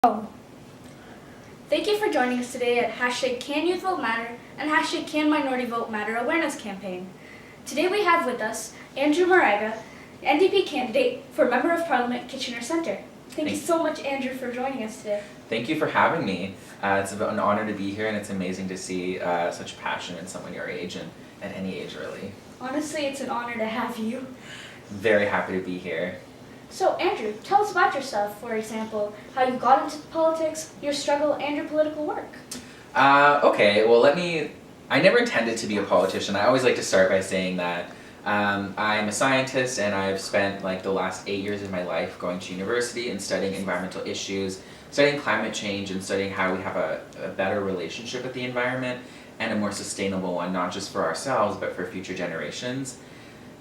Oh. Thank you for joining us today at #CanYouthVoteMatter and #CanMinorityVoteMatter awareness campaign. Today we have with us Andrew Moraga, NDP candidate for Member of Parliament, Kitchener Centre. Thank you so much, Andrew, for joining us today. Thank you for having me. It's an honor to be here, and it's amazing to see such passion in someone your age and at any age, really. Honestly, it's an honor to have you. Very happy to be here. So, Andrew, tell us about yourself, for example, how you got into politics, your struggle, and your political work. Okay, well I never intended to be a politician. I always like to start by saying that I'm a scientist, and I've spent like the last 8 years of my life going to university and studying environmental issues, studying climate change, and studying how we have a better relationship with the environment and a more sustainable one, not just for ourselves, but for future generations.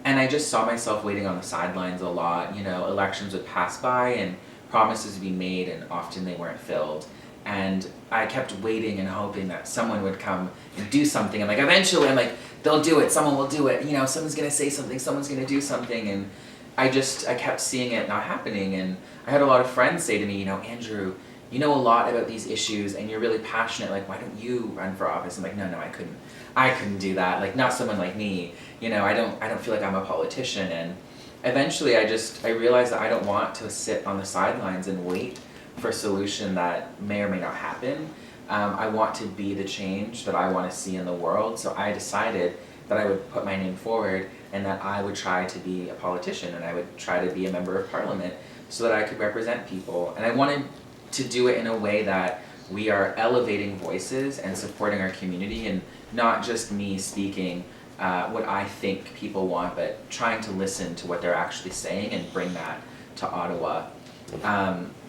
And I just saw myself waiting on the sidelines a lot. Elections would pass by and promises would be made, and often they weren't filled. And I kept waiting and hoping that someone would come and do something. And eventually I'm like, they'll do it, someone will do it. Someone's gonna say something, someone's gonna do something. And I kept seeing it not happening. And I had a lot of friends say to me, Andrew, you know a lot about these issues and you're really passionate, why don't you run for office? I'm like, no, I couldn't do that, not someone like me. I don't feel like I'm a politician. And eventually I realized that I don't want to sit on the sidelines and wait for a solution that may or may not happen. I want to be the change that I want to see in the world, so I decided that I would put my name forward and that I would try to be a politician and I would try to be a member of parliament so that I could represent people. And I wanted to do it in a way that we are elevating voices and supporting our community, and not just me speaking what I think people want, but trying to listen to what they're actually saying and bring that to Ottawa.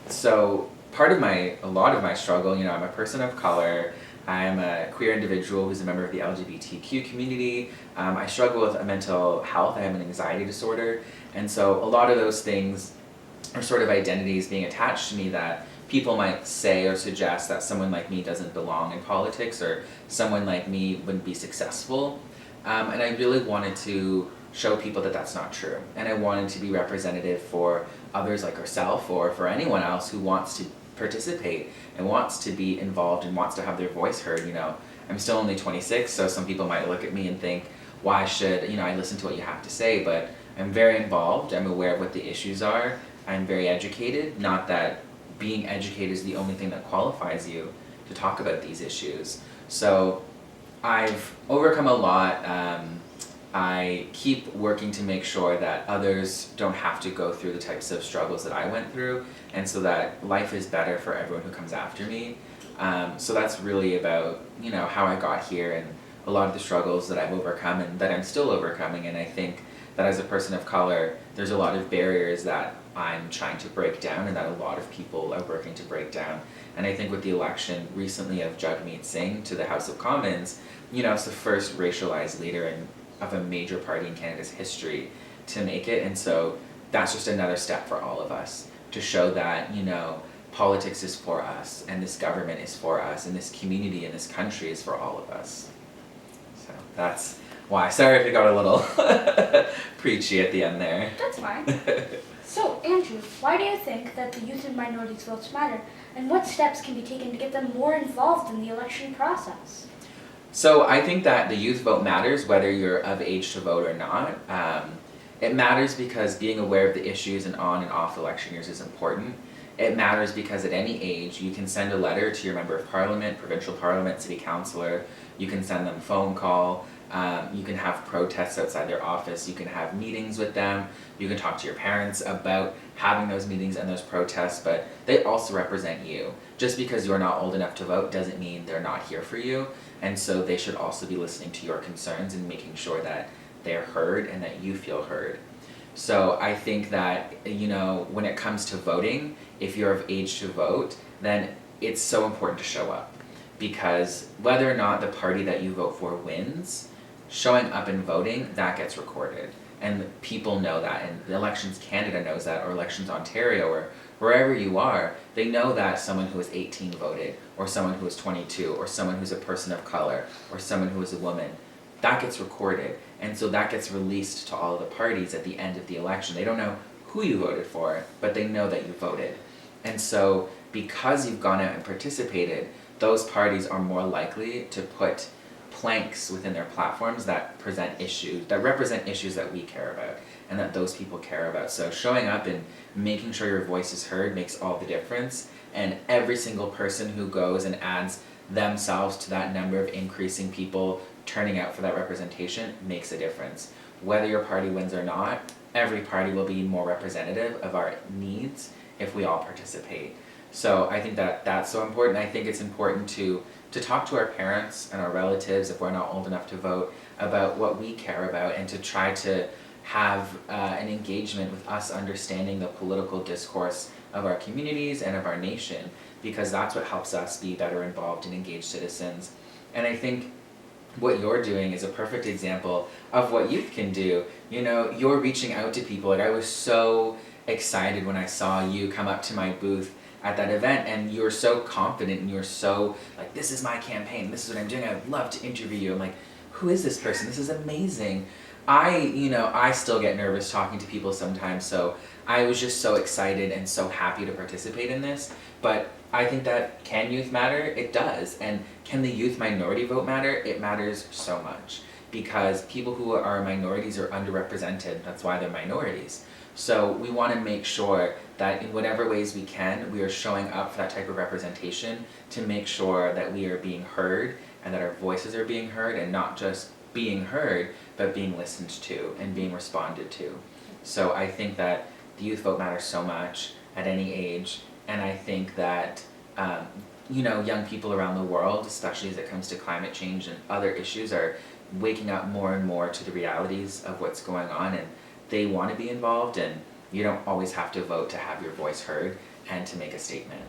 So a lot of my struggle, I'm a person of color, I'm a queer individual who's a member of the LGBTQ community, I struggle with mental health, I have an anxiety disorder, and so a lot of those things are sort of identities being attached to me that people might say or suggest that someone like me doesn't belong in politics or someone like me wouldn't be successful. And I really wanted to show people that that's not true. And I wanted to be representative for others like herself or for anyone else who wants to participate and wants to be involved and wants to have their voice heard. I'm still only 26, so some people might look at me and think, why should I listen to what you have to say? But I'm very involved, I'm aware of what the issues are, I'm very educated, not that being educated is the only thing that qualifies you to talk about these issues. So I've overcome a lot. I keep working to make sure that others don't have to go through the types of struggles that I went through, and so that life is better for everyone who comes after me. So that's really about how I got here and a lot of the struggles that I've overcome and that I'm still overcoming. And I think that as a person of color, there's a lot of barriers that I'm trying to break down and that a lot of people are working to break down. And I think with the election recently of Jagmeet Singh to the House of Commons, it's the first racialized leader of a major party in Canada's history to make it. And so that's just another step for all of us to show that, politics is for us, and this government is for us, and this community and this country is for all of us. So that's why. Sorry if it got a little preachy at the end there. That's fine. So, Andrew, why do you think that the youth and minorities votes matter, and what steps can be taken to get them more involved in the election process? So I think that the youth vote matters whether you're of age to vote or not. It matters because being aware of the issues and on and off election years is important. It matters because at any age you can send a letter to your member of parliament, provincial parliament, city councillor, you can send them a phone call, you can have protests outside their office, you can have meetings with them, you can talk to your parents about having those meetings and those protests, but they also represent you. Just because you're not old enough to vote doesn't mean they're not here for you, and so they should also be listening to your concerns and making sure that they're heard and that you feel heard. So I think that, when it comes to voting, if you're of age to vote, then it's so important to show up. Because whether or not the party that you vote for wins, showing up and voting, that gets recorded. And people know that, and Elections Canada knows that, or Elections Ontario, or wherever you are, they know that someone who is 18 voted, or someone who is 22, or someone who's a person of color, or someone who is a woman. That gets recorded, and so that gets released to all of the parties at the end of the election. They don't know who you voted for, but they know that you voted. And so because you've gone out and participated, those parties are more likely to put planks within their platforms that represent issues that we care about and that those people care about. So showing up and making sure your voice is heard makes all the difference, and every single person who goes and adds themselves to that number of increasing people turning out for that representation makes a difference. Whether your party wins or not, every party will be more representative of our needs if we all participate. So I think that that's so important. I think it's important to talk to our parents and our relatives, if we're not old enough to vote, about what we care about, and to try to have an engagement with us understanding the political discourse of our communities and of our nation, because that's what helps us be better involved and engaged citizens. And I think what you're doing is a perfect example of what youth can do. You know, you're reaching out to people. Like, I was so excited when I saw you come up to my booth at that event, and you were so confident, and you were so like, this is my campaign, this is what I'm doing, I'd love to interview you. I'm like, who is this person? This is amazing. I still get nervous talking to people sometimes, so I was just so excited and so happy to participate in this. But I think that, can youth matter? It does. And can the youth minority vote matter? It matters so much, because people who are minorities are underrepresented. That's why they're minorities. So we want to make sure that in whatever ways we can, we are showing up for that type of representation, to make sure that we are being heard and that our voices are being heard, and not just being heard, but being listened to and being responded to. So I think that the youth vote matters so much at any age, and I think that young people around the world, especially as it comes to climate change and other issues, are waking up more and more to the realities of what's going on, and they want to be involved, and you don't always have to vote to have your voice heard and to make a statement.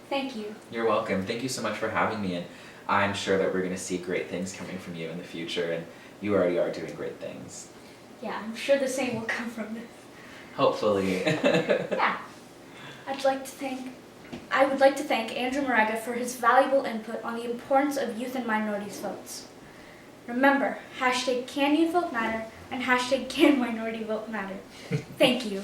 Thank you. You're welcome. Thank you so much for having me, and I'm sure that we're going to see great things coming from you in the future, and you already are doing great things. Yeah, I'm sure the same will come from this. Hopefully. Yeah. I would like to thank Andrew Moraga for his valuable input on the importance of youth and minorities votes. Remember, #CanYouthVoteMatter and #CanMinorityVoteMatter. Thank you.